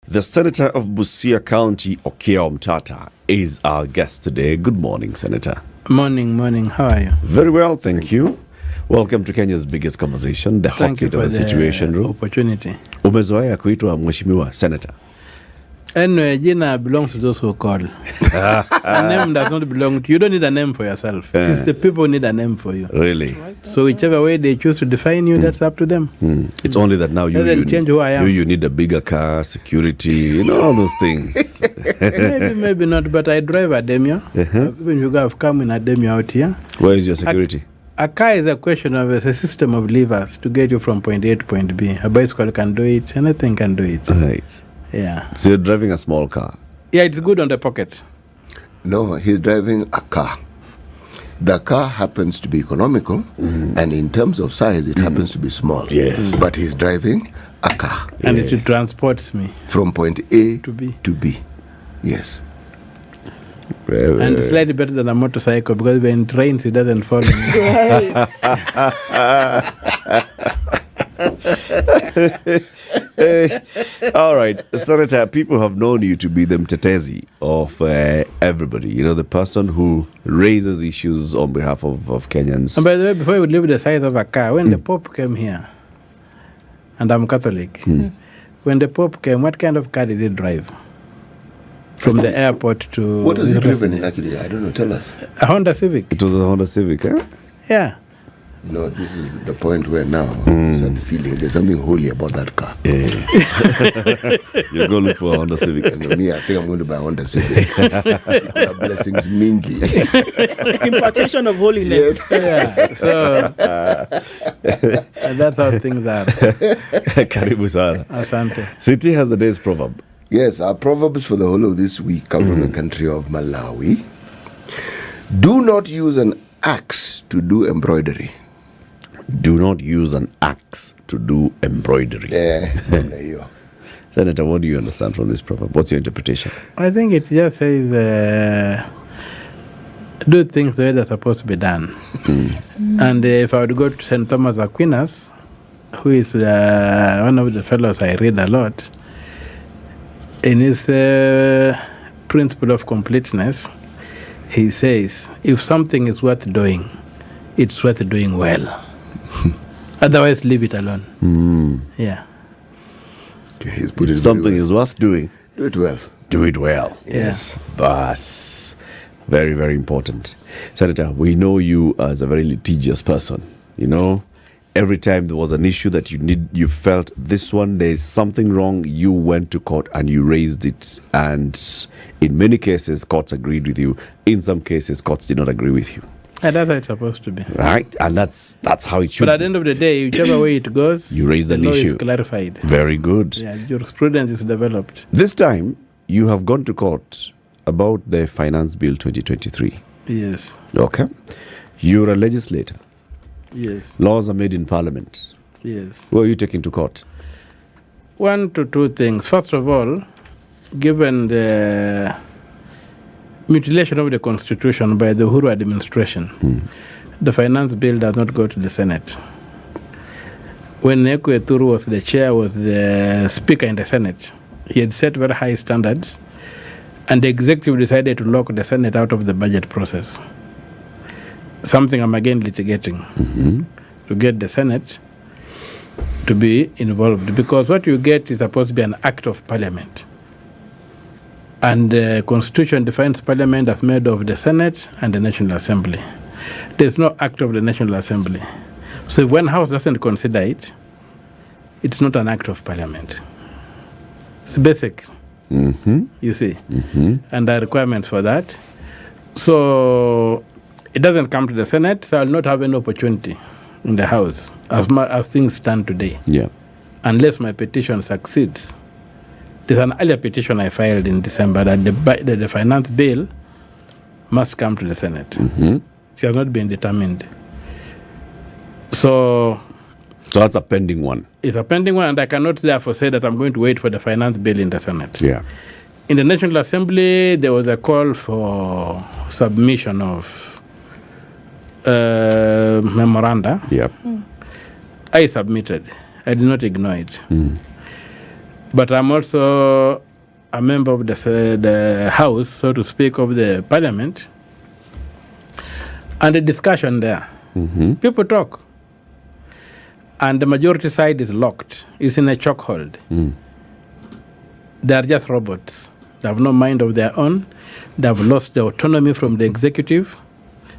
The Senator of Busia County, Okiya Omtata, is our guest today. Good morning, Senator. Morning. How are you? Very well, thank you. Welcome to Kenya's biggest conversation, the hot seat of the Situation Room. Opportunity. Umezoea kuitwa mheshimiwa Senator. Anyway, Gina belongs to those who call. A name does not belong to you. You don't need a name for yourself. It's the people who need a name for you. Really? So whichever way they choose to define you, that's up to them. It's only that now you change who I am. You need a bigger car, security, all those things. maybe not, but I drive a Demio. Even you have come in a Demio out here. Where is your security? A car is a question of a system of levers to get you from point A to point B. A bicycle can do it. Anything can do it. Right. Yeah. So you're driving a small car? Yeah, it's good on the pocket. No, he's driving a car. The car happens to be economical, and in terms of size, it happens to be small. Yes. But he's driving a car. And it transports me. From point A to B. To B. Yes. And it's slightly better than a motorcycle because when it rains, it doesn't fall. All right, Senator, people have known you to be the mtetezi of everybody. The person who raises issues on behalf of Kenyans. And by the way, before we leave the size of a car, when the Pope came here, and I'm Catholic, when the Pope came, what kind of car did he drive? From the airport to... What has he driven in, actually? I don't know. Tell us. A Honda Civic. It was a Honda Civic, eh? Yeah. No, this is the point where now I'm feeling there's something holy about that car. Yeah. You're going to look for a Honda Civic. Me, I think I'm going to buy a Honda Civic. Blessings mingi. Impartation of holiness. Yes. Yeah. So that's how things are. Karibu sana. Asante. City has the day's proverb. Yes, our proverbs for the whole of this week come from the country of Malawi. Do not use an axe to do embroidery. Do not use an axe to do embroidery. Senator, what do you understand from this proverb? What's your interpretation? I think it just says do things the way they're supposed to be done. And if I would go to St. Thomas Aquinas, who is one of the fellows I read a lot, in his principle of completeness, he says, if something is worth doing, it's worth doing well. Otherwise, leave it alone. Yeah. Okay, he's put it if something well. is worth doing, Do it well. do it well. Yes. Bas. Very, very important. Senator, we know you as a very litigious person. Every time there was an issue that you felt this one, there's something wrong, you went to court and you raised it. And in many cases, courts agreed with you. In some cases, courts did not agree with you. And that's how it's supposed to be. Right? And that's how it should be. But at the end of the day, whichever way it goes, you raise the an law issue. is clarified. Very good. Yeah, jurisprudence is developed. This time, you have gone to court about the Finance Bill 2023. Yes. Okay. You're a legislator. Yes. Laws are made in Parliament. Yes. Who are you taking to court? One to two things. First of all, given the mutilation of the Constitution by the Uhuru administration, the Finance Bill does not go to the Senate. When Ekwe Thuru was the chair, was the Speaker in the Senate, he had set very high standards, and the executive decided to lock the Senate out of the budget process. Something I'm again litigating to get the Senate to be involved, because what you get is supposed to be an act of Parliament. And the Constitution defines Parliament as made of the Senate and the National Assembly. There's no act of the National Assembly. So if one house doesn't consider it, it's not an act of Parliament. It's basic, you see, and there are requirements for that. So it doesn't come to the Senate, so I'll not have any opportunity in the House as things stand today. Yeah. Unless my petition succeeds. There's an earlier petition I filed in December that the finance bill must come to the Senate. It has not been determined. So that's a pending one. It's a pending one, and I cannot therefore say that I'm going to wait for the finance bill in the Senate. Yeah. In the National Assembly, there was a call for submission of memoranda. Yep. I submitted. I did not ignore it. But I'm also a member of the House, so to speak, of the Parliament. And the discussion there. People talk. And the majority side is locked. It's in a chokehold. They are just robots. They have no mind of their own. They have lost the autonomy from the executive.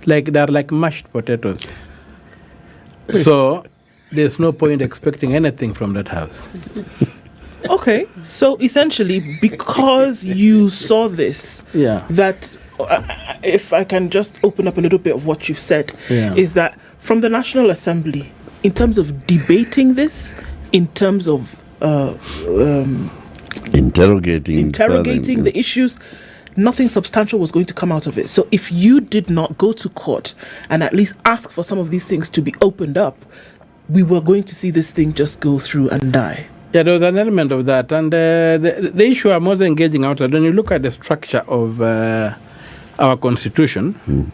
Like they are like mashed potatoes. So there's no point expecting anything from that house. Okay, so essentially, because you saw this, that if I can just open up a little bit of what you've said, is that from the National Assembly, in terms of debating this, in terms of interrogating the issues, nothing substantial was going to come out of it. So if you did not go to court and at least ask for some of these things to be opened up, we were going to see this thing just go through and die. Yeah, there was an element of that. And the issue I'm also engaging out, when you look at the structure of our constitution,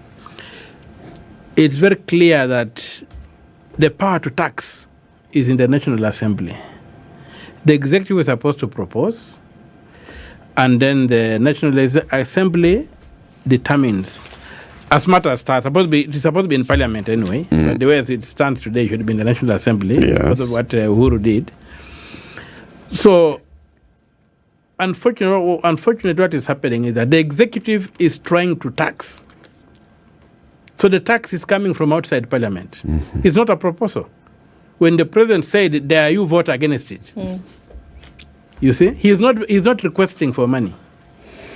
it's very clear that the power to tax is in the National Assembly. The executive is supposed to propose, and then the National Assembly determines. As matter as starts, it's supposed to be in Parliament anyway. But the way as it stands today, it should be in the National Assembly, because of what Uhuru did. So, unfortunately, what is happening is that the executive is trying to tax. So the tax is coming from outside Parliament. It's not a proposal. When the president said, "Dare you vote against it?" You see, he's not requesting for money.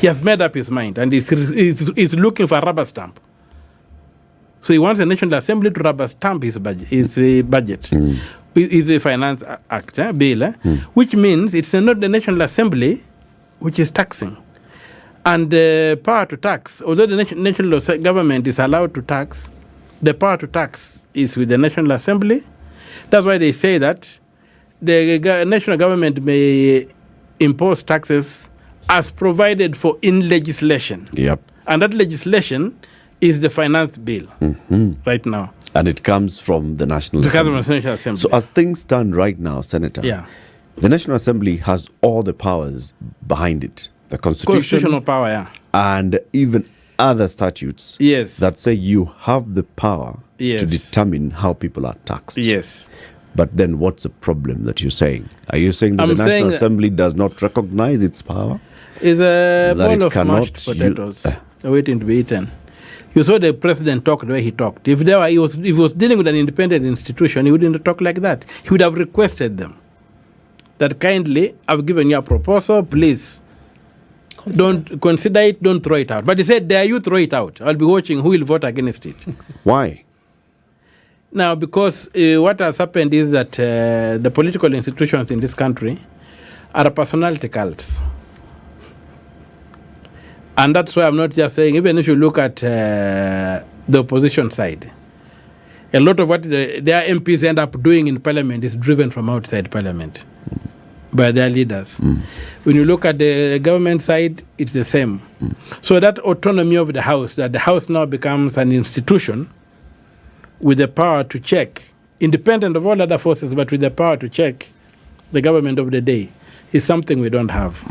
He has made up his mind, and he's looking for a rubber stamp. So he wants the National Assembly to rubber stamp his budget. Is a finance act bill, which means it's not the National Assembly which is taxing. And the power to tax, although the national government is allowed to tax, the power to tax is with the National Assembly. That's why they say that the national government may impose taxes as provided for in legislation. And that legislation is the finance bill right now. And it comes from the National Assembly. So as things stand right now, Senator, the National Assembly has all the powers behind it. The constitutional power, and even other statutes that say you have the power to determine how people are taxed. But then what's the problem that you're saying? Are you saying that the National Assembly does not recognize its power? It's a bowl of mashed potatoes waiting to be eaten. You saw the president talk the way he talked. If he was dealing with an independent institution, he wouldn't talk like that. He would have requested them that kindly, I've given you a proposal, please don't consider it, don't throw it out. But he said, dare you throw it out? I'll be watching who will vote against it. Why? Now, because what has happened is that the political institutions in this country are personality cults. And that's why I'm not just saying, even if you look at the opposition side, a lot of what their MPs end up doing in Parliament is driven from outside Parliament by their leaders. When you look at the government side, it's the same. So that autonomy of the House, that the House now becomes an institution with the power to check, independent of all other forces, but with the power to check the government of the day, is something we don't have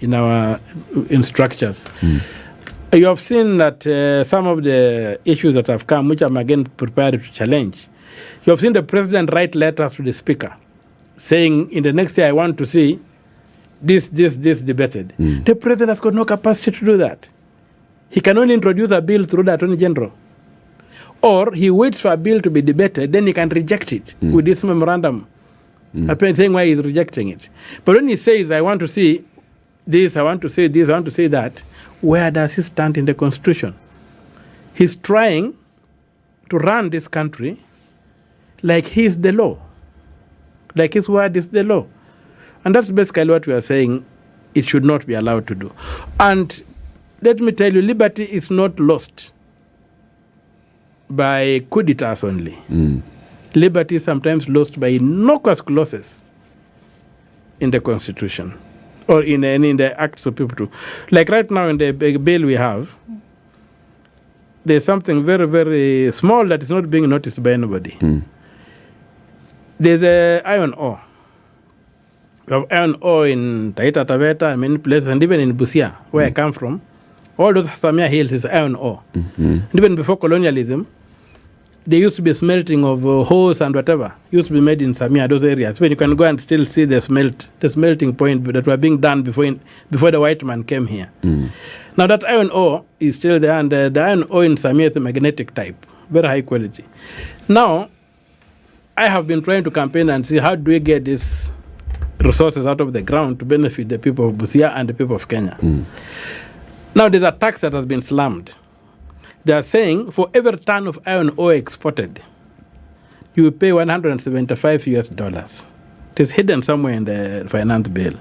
in structures. You have seen that some of the issues that have come, which I'm again prepared to challenge, you have seen the president write letters to the speaker saying, in the next year, I want to see this debated. The president has got no capacity to do that. He can only introduce a bill through the Attorney General. Or he waits for a bill to be debated, then he can reject it with this memorandum. Saying why he's rejecting it. But when he says, I want to see this, I want to say this, I want to say that, where does he stand in the Constitution? He's trying to run this country like he's the law. Like his word is the law. And that's basically what we are saying it should not be allowed to do. And let me tell you, liberty is not lost by coup d'etats only. Liberty is sometimes lost by innocuous clauses in the Constitution or in the acts of people too. Like right now in the bill we have, there's something very, very small that is not being noticed by anybody. There's an iron ore We have iron ore in Taita Taveta and many places, and even in Busia, where I come from. All those Samia hills is iron ore. And even before colonialism, there used to be smelting of hose and whatever used to be made in Samia, those areas, when you can go and still see the smelting point that were being done before the white man came here. Now that iron ore is still there, and the iron ore in Samia is a magnetic type, very high quality. Now, I have been trying to campaign and see how do we get these resources out of the ground to benefit the people of Busia and the people of Kenya. Now, there's a tax that has been slammed. They are saying for every ton of iron ore exported, you will pay $175. It is hidden somewhere in the finance bill.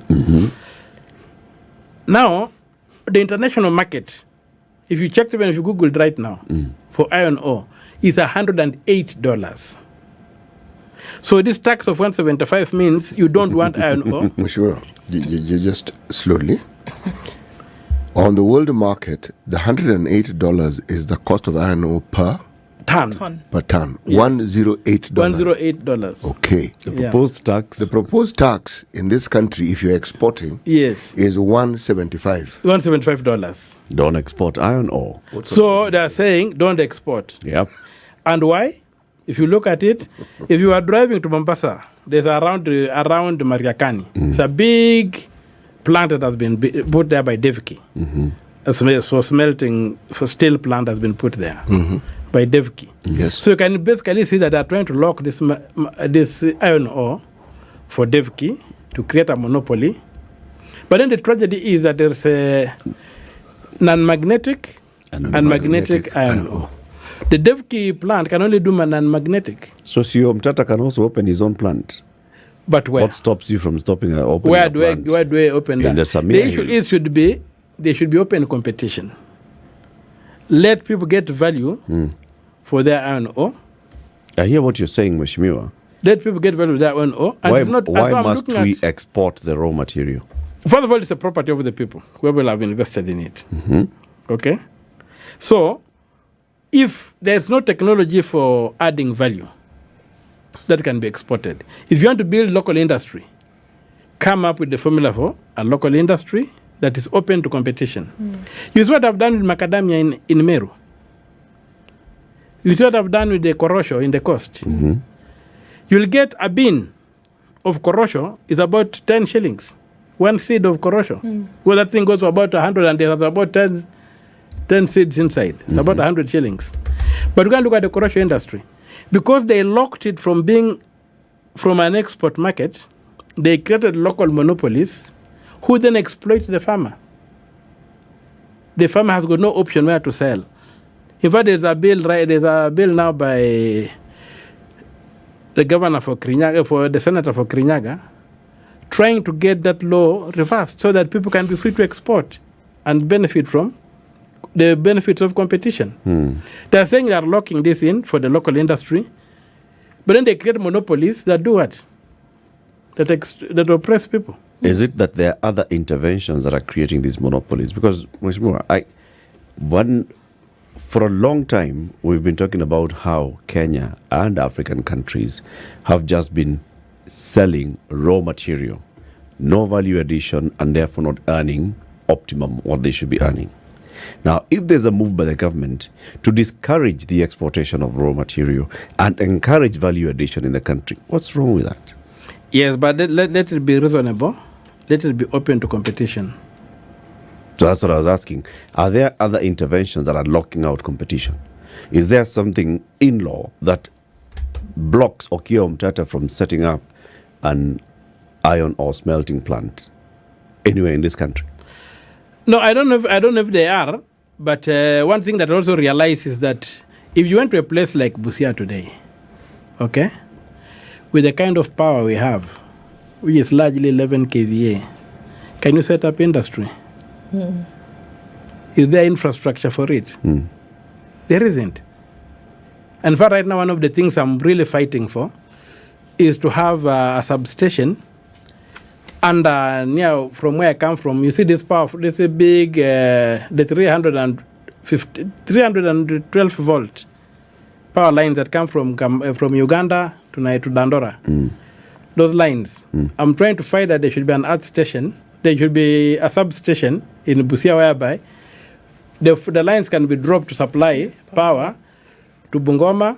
Now, the international market, if you check even if you Google right now, for iron ore, is $108. So this tax of 175 means you don't want iron ore. Sure. You just slowly. On the world market, the $108 is the cost of iron ore per ton. Per ton. Yes. $108. $108. Okay. The proposed tax. The proposed tax in this country, if you're exporting, yes, is $175. $175. Don't export iron ore. So they're saying don't export. Yep. And why? If you look at it, if you are driving to Mombasa, there's around Mariakani. It's a big plant that has been put there by Devki. For smelting, for steel plant has been put there by Devki. Yes. So you can basically see that they're trying to lock this iron ore for Devki to create a monopoly. But then the tragedy is that there's a non-magnetic and magnetic iron ore. The Devki plant can only do non-magnetic. So CEO Mtata can also open his own plant. But where? What stops you from stopping opening where a do plant? where do I open that? In the Samia issue Hills. there should be open competition. Let people get value for their iron ore. I hear what you're saying, Mheshimiwa. Let people get value for their iron ore. And it's not, why I'm must looking we at- export the raw material? First of all, it's a property of the people, whoever will have invested in it. Okay? So, if there's no technology for adding value that can be exported, if you want to build local industry, come up with the formula for a local industry that is open to competition. You see what I've done with macadamia in Meru. You see what I've done with the korosho in the coast. You'll get a bin of korosho is about 10 shillings. One seed of korosho. Well, that thing goes for about 100 and there's about 10 seeds inside. It's about 100 shillings. But you can look at the korosho industry. Because they locked it from being from an export market, they created local monopolies who then exploit the farmer. The farmer has got no option where to sell. In fact, there's a bill now by the governor for Kirinyaga, for the senator for Kirinyaga, trying to get that law reversed so that people can be free to export and benefit from the benefits of competition. They're saying they are locking this in for the local industry, but then they create monopolies that do what? That oppress people. Is it that there are other interventions that are creating these monopolies? Because, Mheshimiwa, for a long time, we've been talking about how Kenya and African countries have just been selling raw material, no value addition, and therefore not earning optimum what they should be earning. Now, if there's a move by the government to discourage the exportation of raw material and encourage value addition in the country, what's wrong with that? Yes, but let it be reasonable. Let it be open to competition. So that's what I was asking. Are there other interventions that are locking out competition? Is there something in law that blocks Okiya Mtata from setting up an iron ore smelting plant anywhere in this country? No, I don't know if they are. But one thing that I also realize is that if you went to a place like Busia today, okay, with the kind of power we have, which is largely 11 kVA, can you set up industry? Is there infrastructure for it? There isn't. And for right now, one of the things I'm really fighting for is to have a substation. And from where I come from, you see this power, this is big, the 312 volt power lines that come from Uganda to Dandora. those lines. I'm trying to fight that there should be an earth station. There should be a substation in Busia whereby the lines can be dropped to supply power to Bungoma,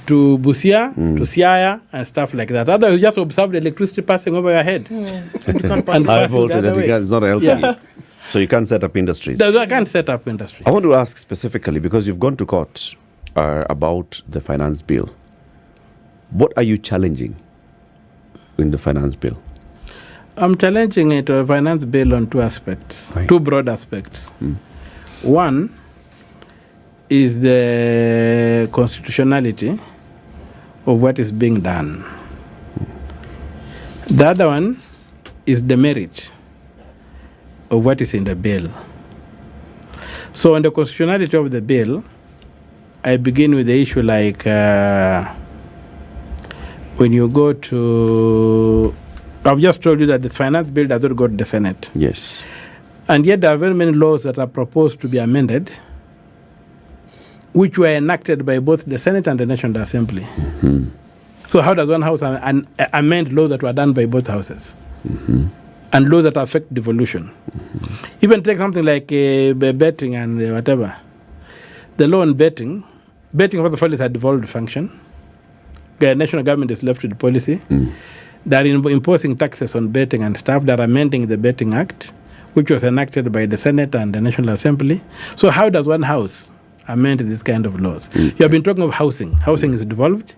to Busia, to Siaya, and stuff like that. Otherwise, you just observe the electricity passing over your head. And high voltage, and it's not helping you. So you can't set up industries. I can't set up industries. I want to ask specifically, because you've gone to court about the finance bill. What are you challenging in the finance bill? I'm challenging it to a finance bill on two aspects, two broad aspects. One is the constitutionality of what is being done. The other one is the merit of what is in the bill. So on the constitutionality of the bill, I begin with the issue like when you go to, I've just told you that the finance bill does not go to the Senate. Yes. And yet there are very many laws that are proposed to be amended, which were enacted by both the Senate and the National Assembly. So how does one house amend laws that were done by both houses? And laws that affect devolution? Even take something like betting and whatever. The law on betting, first of all, is a devolved function. The national government is left with the policy. They are imposing taxes on betting and stuff. They are amending the Betting Act, which was enacted by the Senate and the National Assembly. So how does one house amend this kind of laws? You have been talking of housing. Housing is devolved.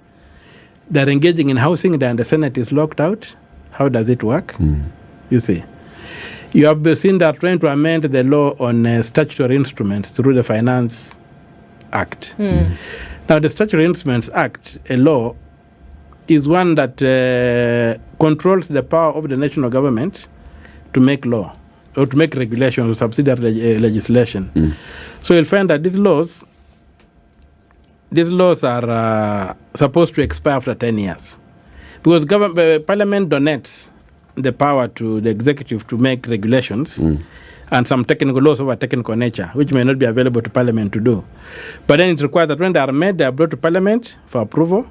They are engaging in housing, then the Senate is locked out. How does it work? You see. You have seen that trying to amend the law on statutory instruments through the Finance Act. Now, the Statutory Instruments Act, a law, is one that controls the power of the national government to make law or to make regulations or subsidiary legislation. So you'll find that these laws are supposed to expire after 10 years. Because Parliament donates the power to the executive to make regulations and some technical laws of a technical nature, which may not be available to Parliament to do. But then it requires that when they are made, they are brought to Parliament for approval.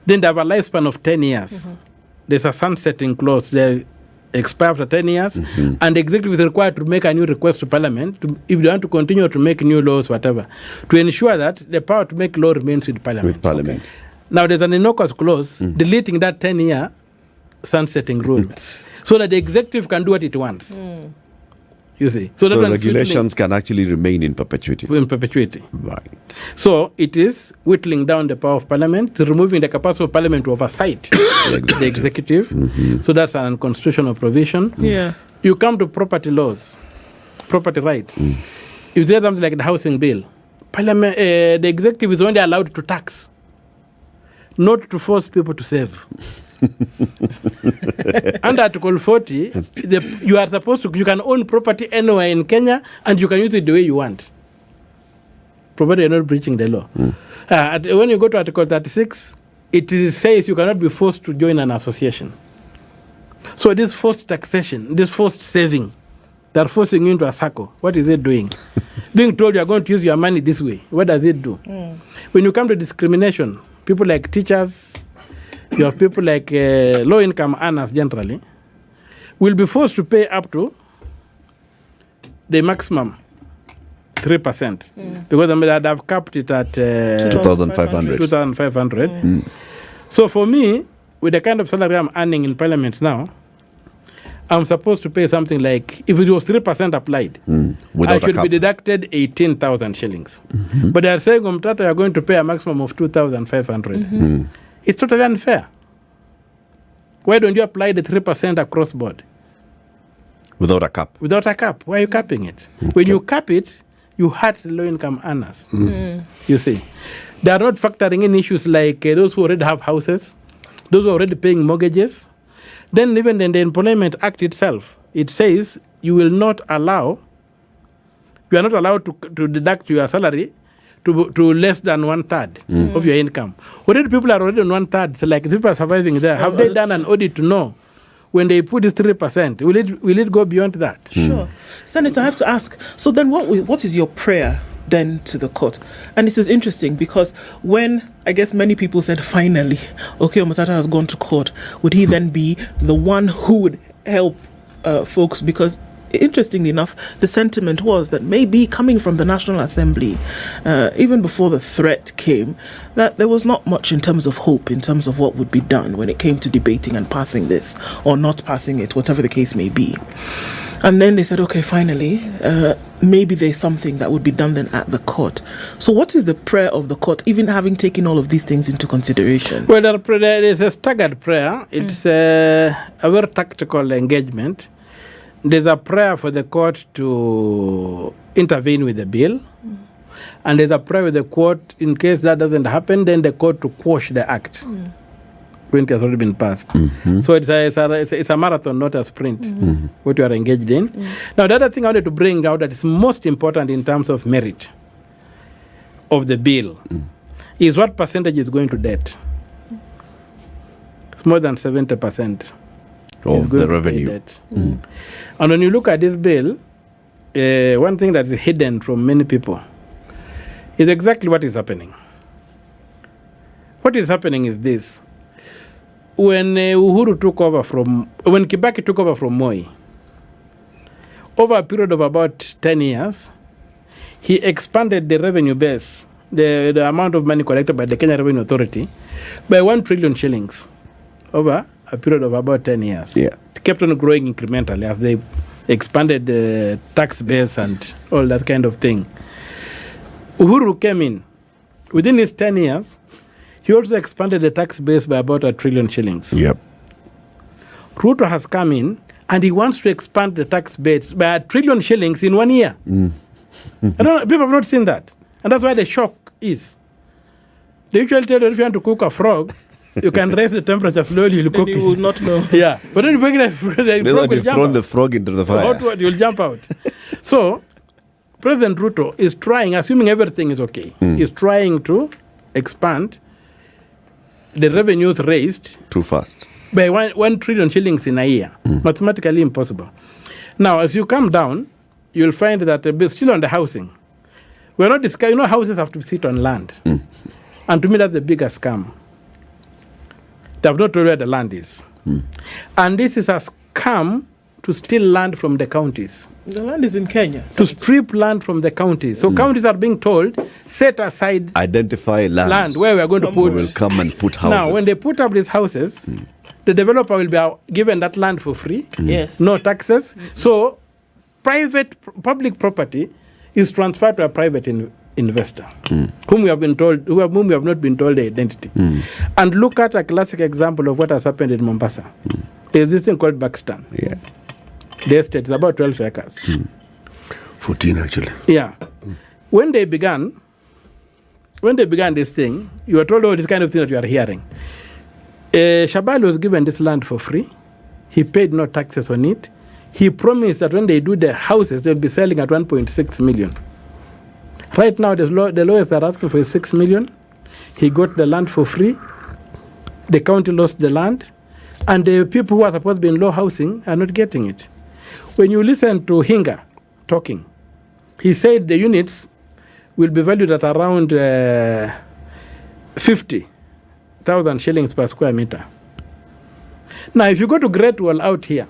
Then they have a lifespan of 10 years. There's a sunsetting clause. They expire after 10 years. And the executive is required to make a new request to Parliament if they want to continue to make new laws, whatever, to ensure that the power to make law remains with Parliament. Now, there's an innocuous clause deleting that 10-year sunsetting rule so that the executive can do what it wants. You see. So regulations can actually remain in perpetuity. Right. So it is whittling down the power of Parliament, removing the capacity of Parliament to oversight the executive. So that's an unconstitutional provision. You come to property laws, property rights. If there's something like the housing bill, Parliament, the executive is only allowed to tax, not to force people to save. Under Article 40, you are supposed to, you can own property anywhere in Kenya and you can use it the way you want, provided you're not breaching the law. When you go to Article 36, it says you cannot be forced to join an association. So this forced taxation, this forced saving, they're forcing you into a circle. What is it doing? Being told you are going to use your money this way, what does it do? When you come to discrimination, people like teachers, you have people like low-income earners generally, will be forced to pay up to the maximum 3%. Because they have capped it at 2,500. So for me, with the kind of salary I'm earning in Parliament now, I'm supposed to pay something like, if it was 3% applied, I should be deducted 18,000 shillings. But they are saying, you are going to pay a maximum of 2,500. It's totally unfair. Why don't you apply the 3% across board? Without a cap? Without a cap. Why are you capping it? When you cap it, you hurt low-income earners. You see. They are not factoring in issues like those who already have houses, those who are already paying mortgages. Then even in the Employment Act itself, it says you are not allowed to deduct your salary to less than 1/3 of your income. Already people are already on 1/3. So like people are surviving there. Have they done an audit to know when they put this 3%? Will it go beyond that? Sure. Senator, I have to ask. So then what is your prayer then to the court. And this is interesting because when I guess many people said finally, okay, Matata has gone to court, would he then be the one who would help folks? Because interestingly enough, the sentiment was that maybe coming from the National Assembly, even before the threat came, that there was not much in terms of hope, in terms of what would be done when it came to debating and passing this or not passing it, whatever the case may be. And then they said, okay, finally, maybe there's something that would be done then at the court. So what is the prayer of the court, even having taken all of these things into consideration? Well, there is a staggered prayer. It's a very tactical engagement. There's a prayer for the court to intervene with the bill. And there's a prayer with the court, in case that doesn't happen, then the court to quash the act. When it has already been passed. So it's a marathon, not a sprint, what you are engaged in. Now, the other thing I wanted to bring out that is most important in terms of merit of the bill is what percentage is going to debt. It's more than 70% of the revenue. Debt. And when you look at this bill, one thing that is hidden from many people is exactly what is happening. What is happening is this. When Kibaki took over from Moi, over a period of about 10 years, he expanded the revenue base, the amount of money collected by the Kenya Revenue Authority, by 1 trillion shillings over a period of about 10 years. Yeah. It kept on growing incrementally as they expanded the tax base and all that kind of thing. Uhuru came in. Within his 10 years, he also expanded the tax base by about 1 trillion shillings. Yep. Ruto has come in and he wants to expand the tax base by 1 trillion shillings in 1 year. People have not seen that. And that's why the shock is. They usually tell you if you want to cook a frog, you can raise the temperature slowly, you'll cook it. You will not know. Yeah. But then you bring the frog will jump thrown the frog into the fire. You'll jump out. So, President Ruto is trying, assuming everything is okay, is trying to expand the revenues raised too fast by 1 trillion shillings in a year. Mathematically impossible. Now, as you come down, you'll find that still on the housing, we're not discussing, houses have to sit on land. And to me, that's the biggest scam. They have not told where the land is. And this is a scam to steal land from the counties. The land is in Kenya. To strip land from the counties. So counties are being told, set aside identify land where we are going to put. We will come and put houses. Now, when they put up these houses, the developer will be given that land for free. Yes. No taxes. So public property is transferred to a private investor, whom we have not been told the identity. And look at a classic example of what has happened in Mombasa. There's this thing called Buxton. Yeah. The estate is about 12 acres. 14 actually. Yeah. When they began this thing, you were told all this kind of thing that you are hearing. Shabal was given this land for free. He paid no taxes on it. He promised that when they do the houses, they'll be selling at 1.6 million. Right now, the lawyers are asking for 6 million. He got the land for free. The county lost the land. And the people who are supposed to be in low housing are not getting it. When you listen to Hinga talking, he said the units will be valued at around 50,000 shillings per square meter. Now, if you go to Great Wall out here,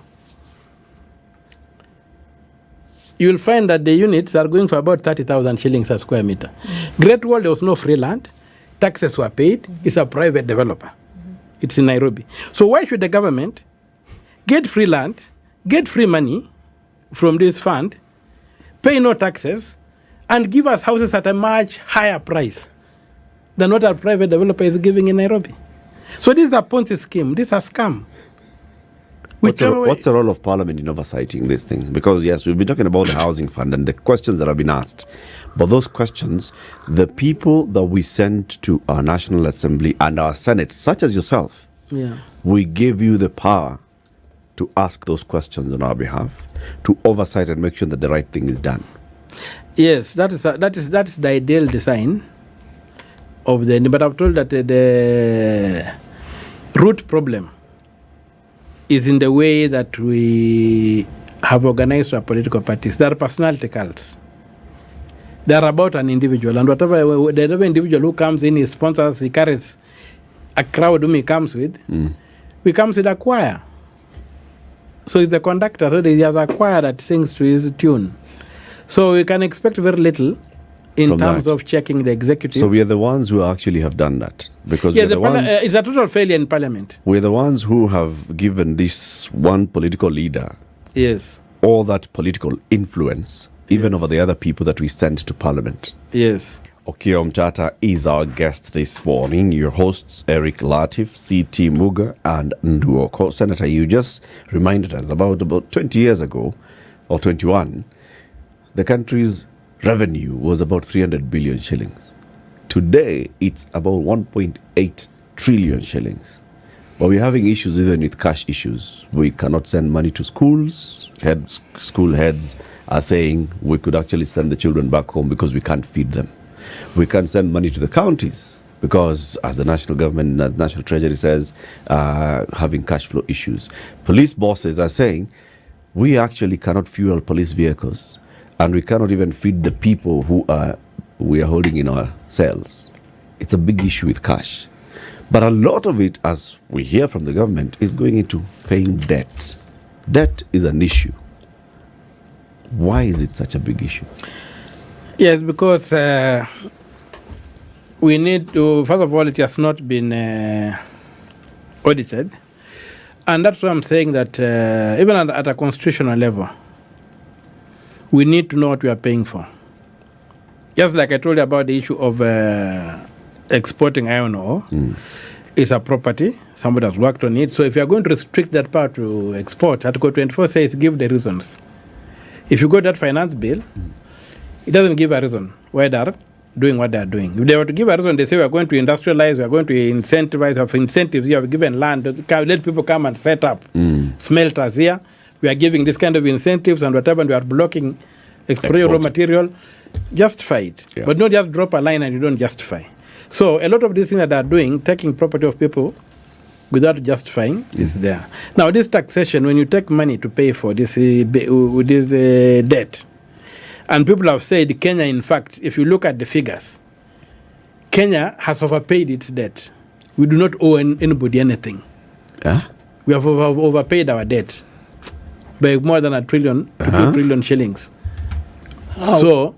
you will find that the units are going for about 30,000 shillings a square meter. Great Wall, there was no free land. Taxes were paid. It's a private developer. It's in Nairobi. So why should the government get free land, get free money from this fund, pay no taxes, and give us houses at a much higher price than what our private developer is giving in Nairobi? So this is a Ponzi scheme. This is a scam. What's the role of Parliament in oversighting this thing? Because, yes, we've been talking about the housing fund and the questions that have been asked. But those questions, the people that we send to our National Assembly and our Senate, such as yourself, we give you the power to ask those questions on our behalf, to oversight and make sure that the right thing is done. Yes, that is the ideal design of the. But I've told that the root problem is in the way that we have organized our political parties. There are personality cults. They are about an individual, and whatever the individual who comes in, he sponsors, he carries a crowd whom he comes with. He comes with a choir. So it's the conductor, so he has a choir that sings to his tune. So we can expect very little in From terms that. of checking the executive. So we are the ones who actually have done that. Because yeah, we're the ones, it's a total failure in parliament. we're the ones who have given this one political leader Yes. all that political influence, even over the other people that we send to parliament. Yes. Okio Mtata is our guest this morning. Your hosts, Eric Latif, C.T. Muga, and Nduoko. Senator, you just reminded us about 20 years ago, or 21, the country's revenue was about 300 billion shillings. Today, it's about 1.8 trillion shillings. But we're having issues even with cash issues. We cannot send money to schools. School heads are saying we could actually send the children back home because we can't feed them. We can't send money to the counties because, as the national government, the National Treasury says, having cash flow issues. Police bosses are saying we actually cannot fuel police vehicles, and we cannot even feed the people who we are holding in our cells. It's a big issue with cash. But a lot of it, as we hear from the government, is going into paying debt. Debt is an issue. Why is it such a big issue? Yes, because we need to, first of all, it has not been audited. And that's why I'm saying that even at a constitutional level, we need to know what we are paying for. Just like I told you about the issue of exporting iron ore, it's a property, somebody has worked on it. So if you are going to restrict that part to export, Article 24 says give the reasons. If you got that finance bill, it doesn't give a reason why they are doing what they are doing. If they were to give a reason, they say we are going to industrialize, we are going to incentivize, have incentives, you have given land, let people come and set up smelters here. We are giving this kind of incentives and whatever, and we are blocking export raw material. Justify it. Yeah. But not just drop a line and you don't justify. So a lot of these things that they are doing, taking property of people without justifying, is there. Now, this taxation, when you take money to pay for this debt, and people have said Kenya, in fact, if you look at the figures, Kenya has overpaid its debt. We do not owe anybody anything. We have overpaid our debt by more than 2 trillion shillings. So,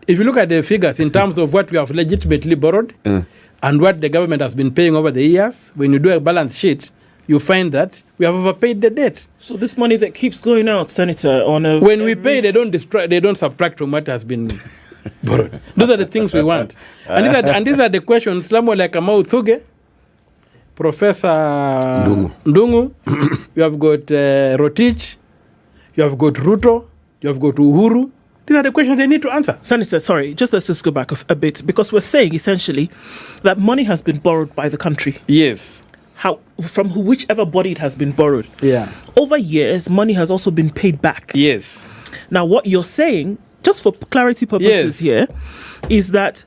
if you look at the figures in terms of what we have legitimately borrowed and what the government has been paying over the years, when you do a balance sheet, you find that we have overpaid the debt. So this money that keeps going out, Senator, when we pay, they don't destroy, they don't subtract from what has been borrowed. Those are the things we want. And these are the questions. Someone like Amau Thuge, Professor Ndungu, you have got Rotich, you have got Ruto, you have got Uhuru. These are the questions they need to answer. Senator, sorry, let's just go back a bit, because we're saying essentially that money has been borrowed by the country. Yes. From whichever body it has been borrowed. Yeah. Over years, money has also been paid back. Yes. Now, what you're saying, just for clarity purposes here, is that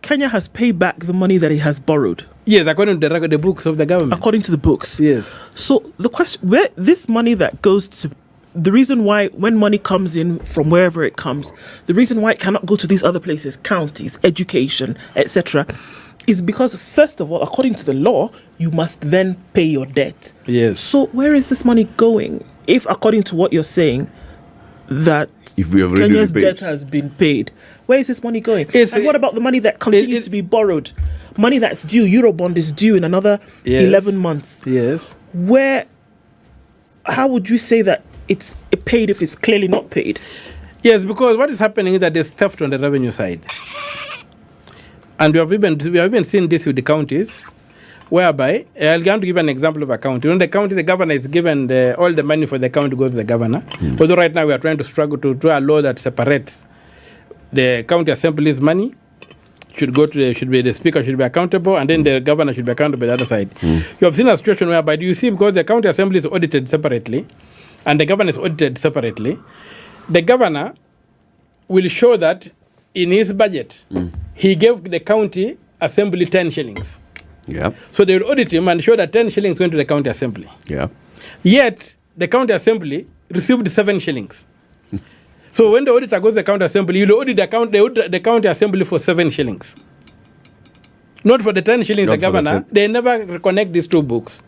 Kenya has paid back the money that it has borrowed. Yes, according to the books of the government. According to the books. Yes. So the question, where this money that goes to, the reason why when money comes in from wherever it comes, the reason why it cannot go to these other places, counties, education, etc., is because, first of all, according to the law, you must then pay your debt. Yes. So where is this money going? If, according to what you're saying, that if we have Kenya's debt has been paid, where is this money going? And what about the money that continues to be borrowed? Money that's due, Eurobond is due in another 11 months. Yes. How would you say that it's paid if it's clearly not paid? Yes, because what is happening is that there's theft on the revenue side. And we have even seen this with the counties, whereby, I'm going to give an example of a county. When the county, the governor is given all the money for the county goes to the governor. Although right now we are trying to struggle to do a law that separates the county assembly's money, should be the speaker should be accountable, and then the governor should be accountable the other side. You have seen a situation whereby, do you see, because the county assembly is audited separately, and the governor is audited separately, the governor will show that in his budget, he gave the county assembly 10 shillings. Yeah. So they will audit him and show that 10 shillings went to the county assembly. Yeah. Yet, the county assembly received 7 shillings. So when the auditor goes to the county assembly, you'll audit the county assembly for 7 shillings. Not for the 10 shillings Not the governor. They never connect these two books.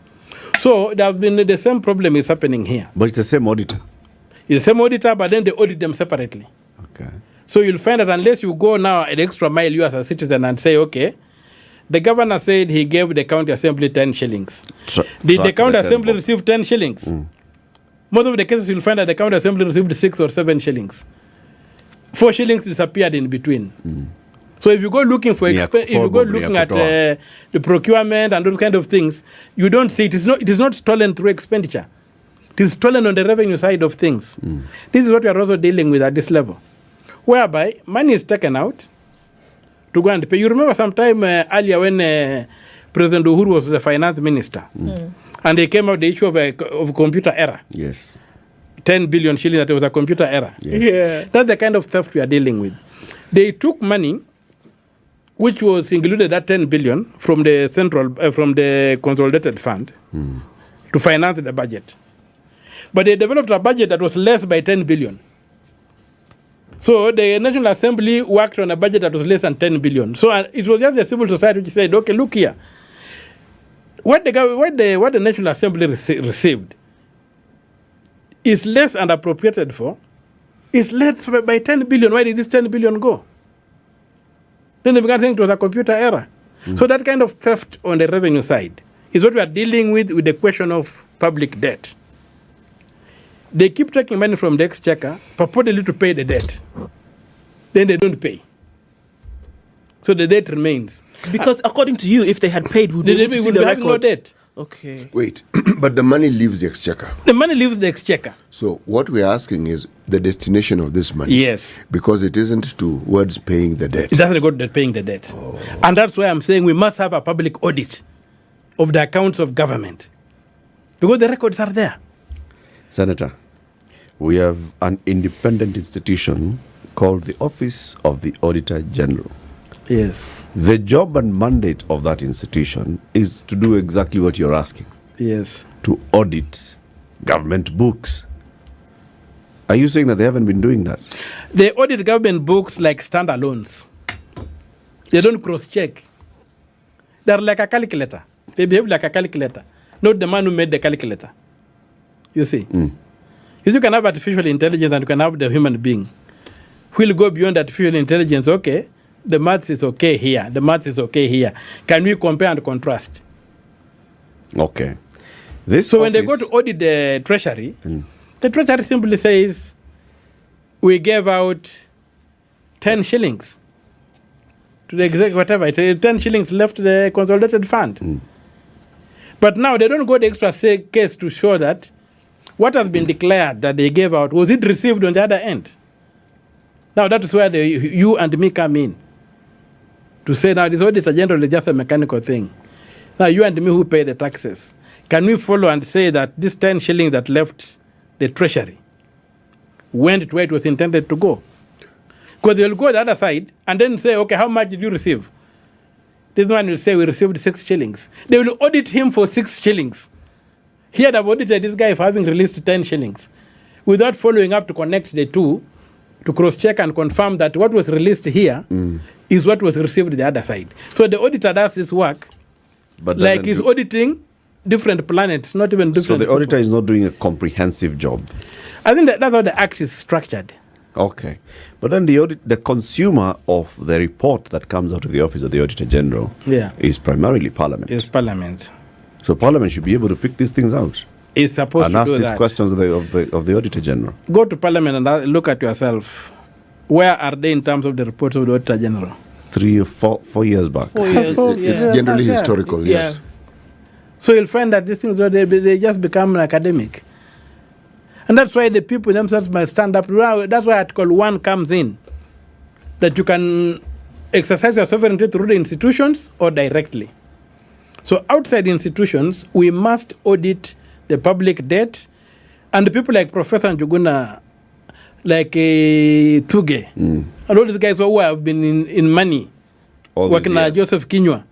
So there have been the same problem is happening here. But it's the same auditor. It's the same auditor, but then they audit them separately. Okay. So you'll find that unless you go now an extra mile, you as a citizen, and say, okay, the governor said he gave the county assembly 10 shillings. Did the county assembly receive 10 shillings? Most of the cases you'll find that the county assembly received 6 or 7 shillings. 4 shillings disappeared in between. So if you go looking for if you go looking at the procurement and those kind of things, you don't see it is not stolen through expenditure. It is stolen on the revenue side of things. This is what we are also dealing with at this level, whereby money is taken out to go and pay. You remember sometime earlier when President Uhuru was the finance minister, and they came out the issue of computer error. Yes. 10 billion shillings that it was a computer error. Yes. Yeah. That's the kind of theft we are dealing with. They took money, which was included at 10 billion from the from the consolidated fund to finance the budget. But they developed a budget that was less by 10 billion. So the National Assembly worked on a budget that was less than 10 billion. So it was just the civil society which said, okay, look here. What the National Assembly received is less and appropriated for, is less by 10 billion. Why did this 10 billion go? Then they began saying it was a computer error. So that kind of theft on the revenue side is what we are dealing with the question of public debt. They keep taking money from the exchequer, purportedly to pay the debt. Then they don't pay. So the debt remains. Because according to you, if they had paid, would They see would the have no record. debt. Okay. Wait, but the money leaves the exchequer. The money leaves the exchequer. So what we're asking is the destination of this money. Yes. Because it isn't towards paying the debt. It doesn't go to paying the debt. And that's why I'm saying we must have a public audit of the accounts of government. Because the records are there. Senator, we have an independent institution called the Office of the Auditor General. Yes. The job and mandate of that institution is to do exactly what you're asking. Yes. To audit government books. Are you saying that they haven't been doing that? They audit government books like standalones. They don't cross-check. They're like a calculator. They behave like a calculator, not the man who made the calculator. You see? You can have artificial intelligence and you can have the human being. We'll go beyond artificial intelligence. Okay, the maths is okay here. The maths is okay here. Can we compare and contrast? Okay. So when they go to audit the treasury, the treasury simply says, we gave out 10 shillings to the executive, whatever, 10 shillings left to the consolidated fund. But now they don't go the extra case to show that what has been declared that they gave out, was it received on the other end? Now that is where you and me come in. To say now this auditor general is just a mechanical thing. Now you and me who pay the taxes, can we follow and say that this 10 shillings that left the treasury went to where it was intended to go? Because they'll go the other side and then say, okay, how much did you receive? This one will say we received 6 shillings. They will audit him for 6 shillings. Here they've audited this guy for having released 10 shillings without following up to connect the two, to cross-check and confirm that what was released here is what was received the other side. So the auditor does his work but like he's auditing different planets, not even different. So the auditor people. is not doing a comprehensive job. I think that's how the act is structured. Okay. But then the consumer of the report that comes out of the Office of the Auditor General is primarily Parliament. It's Parliament. So Parliament should be able to pick these things out. It's supposed and to ask do these that. questions of the Auditor General. Go to Parliament and look at yourself. Where are they in terms of the reports of the Auditor General? 3 or 4 years back. 4 years. It's generally historical, yes. So you'll find that these things, they just become academic. And that's why the people themselves must stand up. That's why Article 1 comes in. That you can exercise your sovereignty through the institutions or directly. So outside institutions, we must audit the public debt. And the people like Professor Njuguna, like Tuge, and all these guys who have been in money, working like Joseph Kinyua,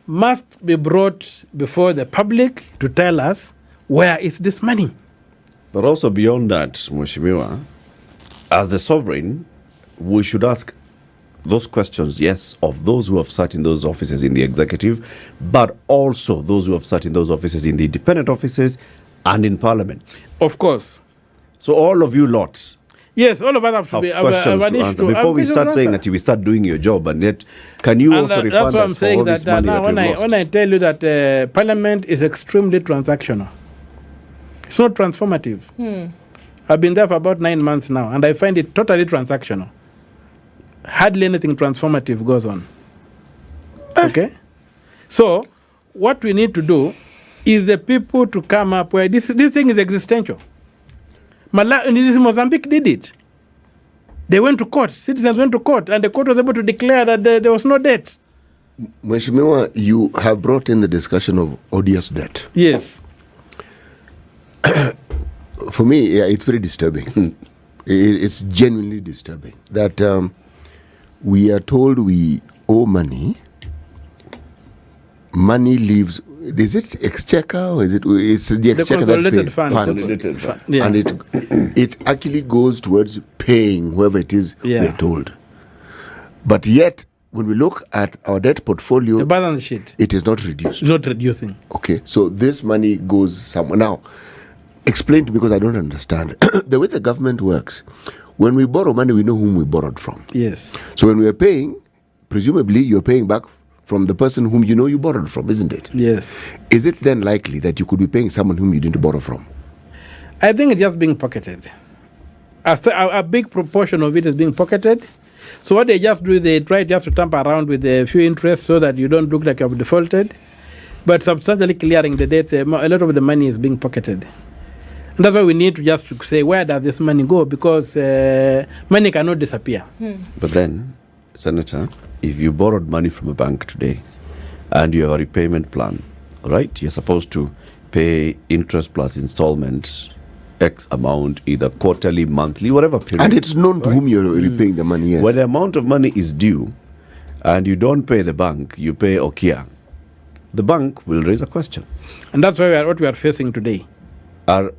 must be brought before the public to tell us where is this money. But also beyond that, Mheshimiwa, as the sovereign, we should ask those questions, yes, of those who have sat in those offices in the executive, but also those who have sat in those offices in the independent offices and in parliament. Of course. So all of you lots. Yes, all of us have to be questions to answer. Before we start saying that we start doing your job, and yet, can you also refund us for all this money that we've lost? When I tell you that Parliament is extremely transactional, it's not transformative. I've been there for about 9 months now, and I find it totally transactional. Hardly anything transformative goes on. Okay? So, what we need to do is the people to come up where this thing is existential. Mozambique did it. They went to court. Citizens went to court, and the court was able to declare that there was no debt. Mheshimiwa, you have brought in the discussion of odious debt. Yes. For me, yeah, it's very disturbing. It's genuinely disturbing that we are told we owe money. Money leaves. Is it exchequer or is it? It's the exchequer that pays fund. Yeah. And it actually goes towards paying whoever it is we're told. But yet, when we look at our debt portfolio, the balance sheet, it is not reduced. It's not reducing. Okay, so this money goes somewhere. Now, explain to me, because I don't understand the way the government works. When we borrow money, we know whom we borrowed from. Yes. So when we are paying, presumably you're paying back from the person whom you know you borrowed from, isn't it? Yes. Is it then likely that you could be paying someone whom you didn't borrow from? I think it's just being pocketed. A big proportion of it is being pocketed. So what they just do, they try just to tamper around with a few interests so that you don't look like you have defaulted. But substantially clearing the debt, a lot of the money is being pocketed. And that's why we need to just say, where does this money go? Because money cannot disappear. But then, Senator, if you borrowed money from a bank today and you have a repayment plan, right? You're supposed to pay interest plus installments, X amount, either quarterly, monthly, whatever period. And it's known to whom you're repaying the money. Yes. When the amount of money is due and you don't pay the bank, you pay Okia, the bank will raise a question. And that's why what we are facing today. Are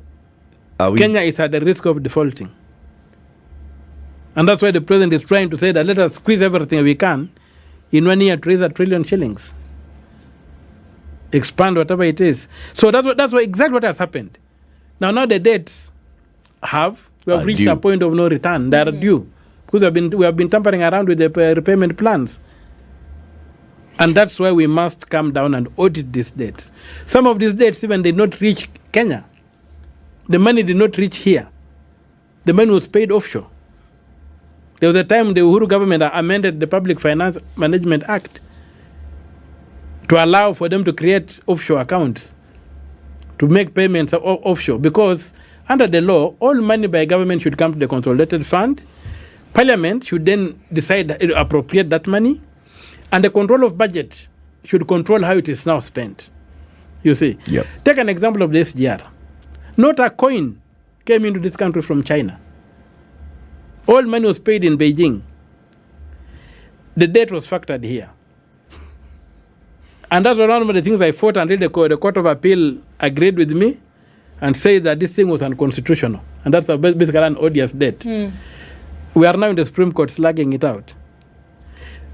we Kenya is at the risk of defaulting. And that's why the president is trying to say that let us squeeze everything we can in 1 year to raise $1 trillion shillings. Expand whatever it is. So that's what exactly what has happened. Now the debts we have reached due. a point of no return. They are due. Because we have been tampering around with the repayment plans. And that's why we must come down and audit these debts. Some of these debts even did not reach Kenya. The money did not reach here. The money was paid offshore. There was a time the Uhuru government amended the Public Finance Management Act to allow for them to create offshore accounts to make payments offshore, because under the law, all money by government should come to the consolidated fund. Parliament should then decide to appropriate that money, and the control of budget should control how it is now spent. You see? Yep. Take an example of the SGR. Not a coin came into this country from China. All money was paid in Beijing. The debt was factored here. And that's one of the things I fought until the Court of Appeal agreed with me and said that this thing was unconstitutional. And that's basically an odious debt. We are now in the Supreme Court slugging it out.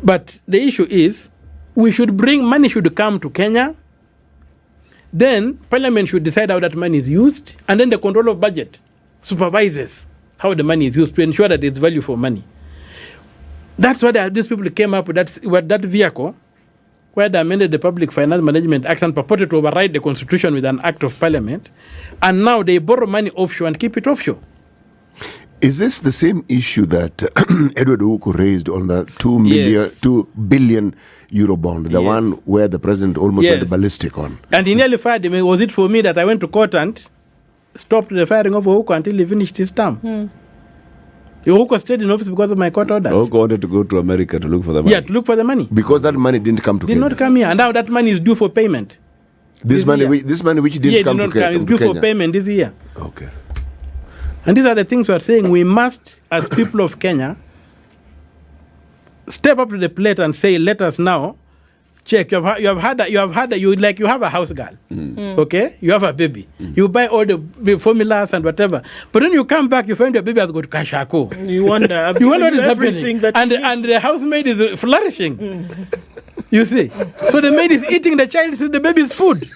But the issue is, money should come to Kenya. Then Parliament should decide how that money is used. And then the control of budget supervises how the money is used to ensure that it's value for money. That's why these people came up with that vehicle where they amended the Public Finance Management Act and purported to override the Constitution with an act of Parliament. And now they borrow money offshore and keep it offshore. Is this the same issue that Edward Ouko raised on the 2 billion euro bond, the one where the president almost went ballistic on? And he nearly fired him. Was it for me that I went to court and stopped the firing of Ouko until he finished his term? Ouko stayed in office because of my court orders. Ouko wanted to go to America to look for the money. Yeah, to look for the money. Because that money didn't come to Kenya. Did not come here. And now that money is due for payment. This money which didn't come to Kenya. It's due for payment this year. Okay. And these are the things we are saying. We must, as people of Kenya, step up to the plate and say, let us now check. You have a house girl. Okay, you have a baby. You buy all the formulas and whatever. But when you come back, you find your baby has got kashako. You wonder. You wonder what is happening. And the housemaid is flourishing. You see, so the maid is eating the baby's food.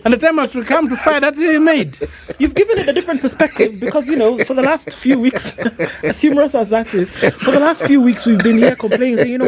And the time has to come to find that they made. You've given it a different perspective because, for the last few weeks, as humorous as that is, for the last few weeks we've been here complaining, saying,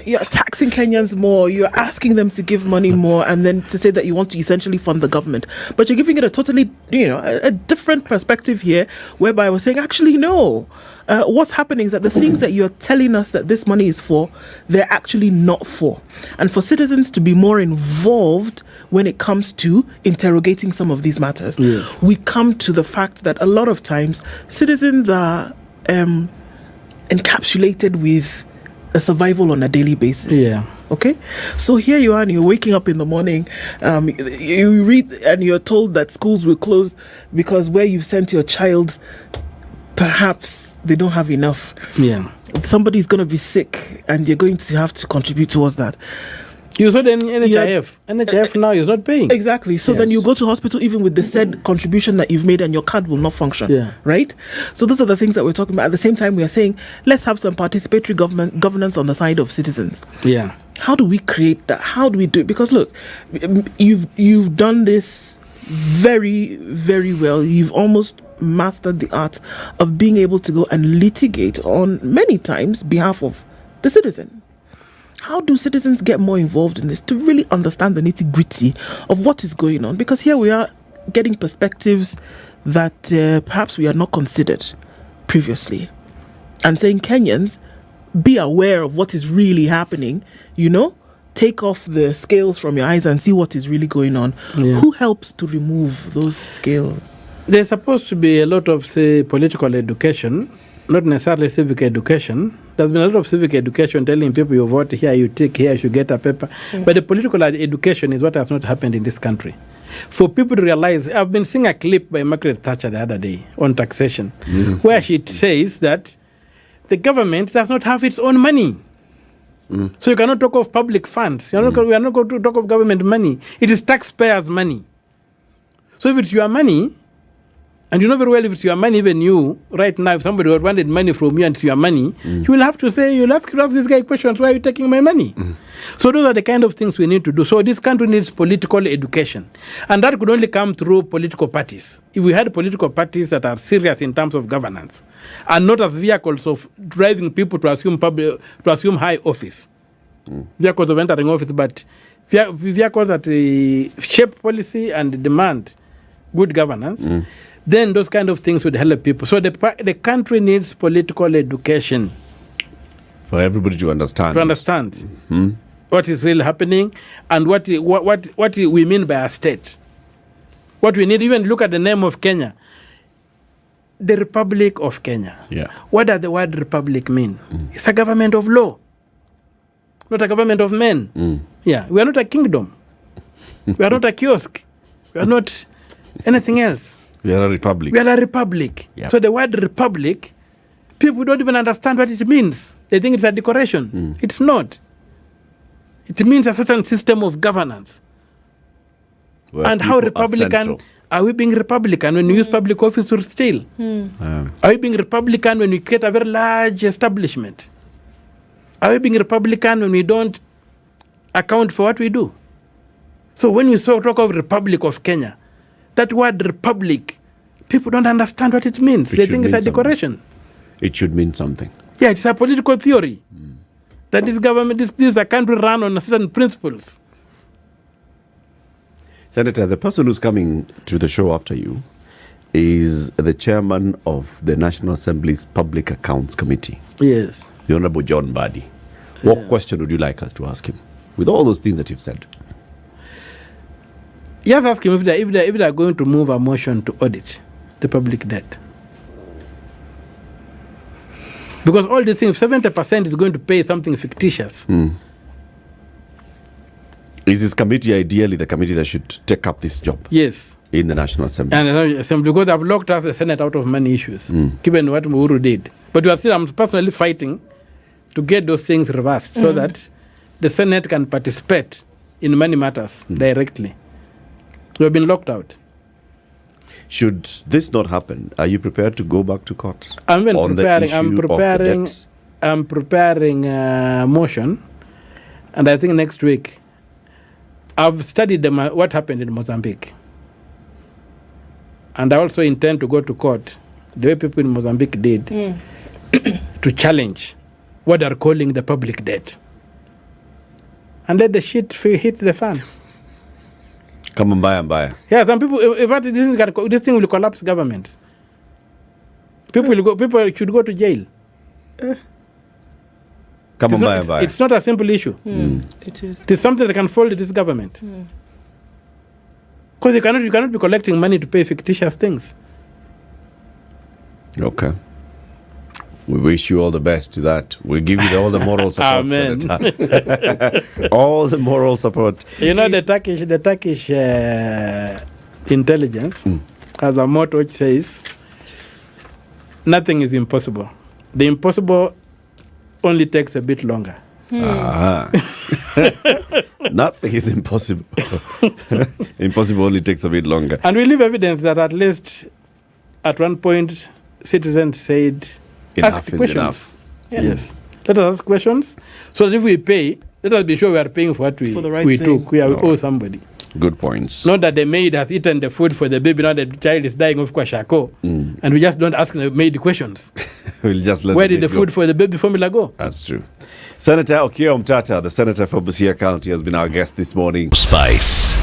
you're taxing Kenyans more, you're asking them to give money more, and then to say that you want to essentially fund the government. But you're giving it a totally, a different perspective here, whereby we're saying, actually, no. What's happening is that the things that you're telling us that this money is for, they're actually not for. And for citizens to be more involved when it comes to interrogating some of these matters, yes, we come to the fact that a lot of times citizens are encapsulated with a survival on a daily basis. Yeah. Okay? So here you are and you're waking up in the morning, you read and you're told that schools will close because where you've sent your child, perhaps they don't have enough. Yeah. Somebody's going to be sick and you're going to have to contribute towards that. You saw the NHIF. NHIF now is not paying. Exactly. So then you go to hospital even with the said contribution that you've made and your card will not function. Yeah. Right? So those are the things that we're talking about. At the same time, we are saying, let's have some participatory governance on the side of citizens. Yeah. How do we create that? How do we do it? Because look, you've done this very, very well. You've almost mastered the art of being able to go and litigate on many times behalf of the citizen. How do citizens get more involved in this to really understand the nitty-gritty of what is going on? Because here we are getting perspectives that perhaps we had not considered previously. And saying, Kenyans, be aware of what is really happening, take off the scales from your eyes and see what is really going on. Yeah. Who helps to remove those scales? There's supposed to be a lot of, say, political education, not necessarily civic education. There's been a lot of civic education telling people you vote here, you take here, you should get a paper. Mm-hmm. But the political education is what has not happened in this country. For people to realize, I've been seeing a clip by Margaret Thatcher the other day on taxation, where she says that the government does not have its own money. So you cannot talk of public funds. We are not going to talk of government money. It is taxpayers' money. So if it's your money, and you know very well if it's your money, even you, right now, if somebody wanted money from you and it's your money, you will have to say, you'll have to ask this guy questions, why are you taking my money? So those are the kind of things we need to do. So this country needs political education. And that could only come through political parties. If we had political parties that are serious in terms of governance, and not as vehicles of driving people to assume high office. Vehicles of entering office, but vehicles that shape policy and demand good governance, then those kind of things would help people. So the country needs political education. For everybody to understand. To understand what is really happening and what we mean by a state. What we need, even look at the name of Kenya. The Republic of Kenya. Yeah. What does the word republic mean? It's a government of law, not a government of men. Yeah, we are not a kingdom. We are not a kiosk. We are not anything else. We are a republic. We are a republic. Yep. So the word republic, people don't even understand what it means. They think it's a decoration. It's not. It means a certain system of governance. Where and how Republican... Are we being Republican when we use public office to steal? Are we being Republican when we create a very large establishment? Are we being Republican when we don't account for what we do? So when we talk of Republic of Kenya, that word republic, people don't understand what it means. They think it's a decoration. It should mean something. Yeah, it's a political theory. That this government, this is a country run on certain principles. Senator, the person who's coming to the show after you is the chairman of the National Assembly's Public Accounts Committee. Yes. The Honorable John Mbadi. What question would you like us to ask him with all those things that you've said? Yes, ask him if they are going to move a motion to audit the public debt. Because all these things, 70% is going to pay something fictitious. Is this committee ideally the committee that should take up this job? Yes. In the National Assembly? And the Assembly, because they've locked us, the Senate, out of many issues, given what Uhuru did. But I'm personally fighting to get those things reversed so that the Senate can participate in money matters directly. We have been locked out. Should this not happen, are you prepared to go back to court? I'm preparing a motion, and I think next week I've studied what happened in Mozambique, and I also intend to go to court the way people in Mozambique did to challenge what they're calling the public debt, and let the shit hit the fan. Come on, buy. Yeah, some people. In fact, this thing will collapse governments. People should go to jail. Come on, buy. It's not a simple issue. It is. It is something that can fold this government. Because you cannot be collecting money to pay fictitious things. Okay. We wish you all the best to that. We give you all the moral support. Amen. All the moral support. You know, the Turkish intelligence has a motto which says, nothing is impossible. The impossible only takes a bit longer. Nothing is impossible. Impossible only takes a bit longer. And we leave evidence that at least at one point citizens said, Enough ask is questions. enough. Yeah. Yes. Let us ask questions so that if we pay, let us be sure we are paying for what we took. We owe somebody. Good points. Not that the maid has eaten the food for the baby, now the child is dying of kwashako. And we just don't ask the maid questions. We'll just let Where did the food for the baby formula go? That's true. Senator Okiya Omtata, the senator for Busia County, has been our guest this morning. Spice.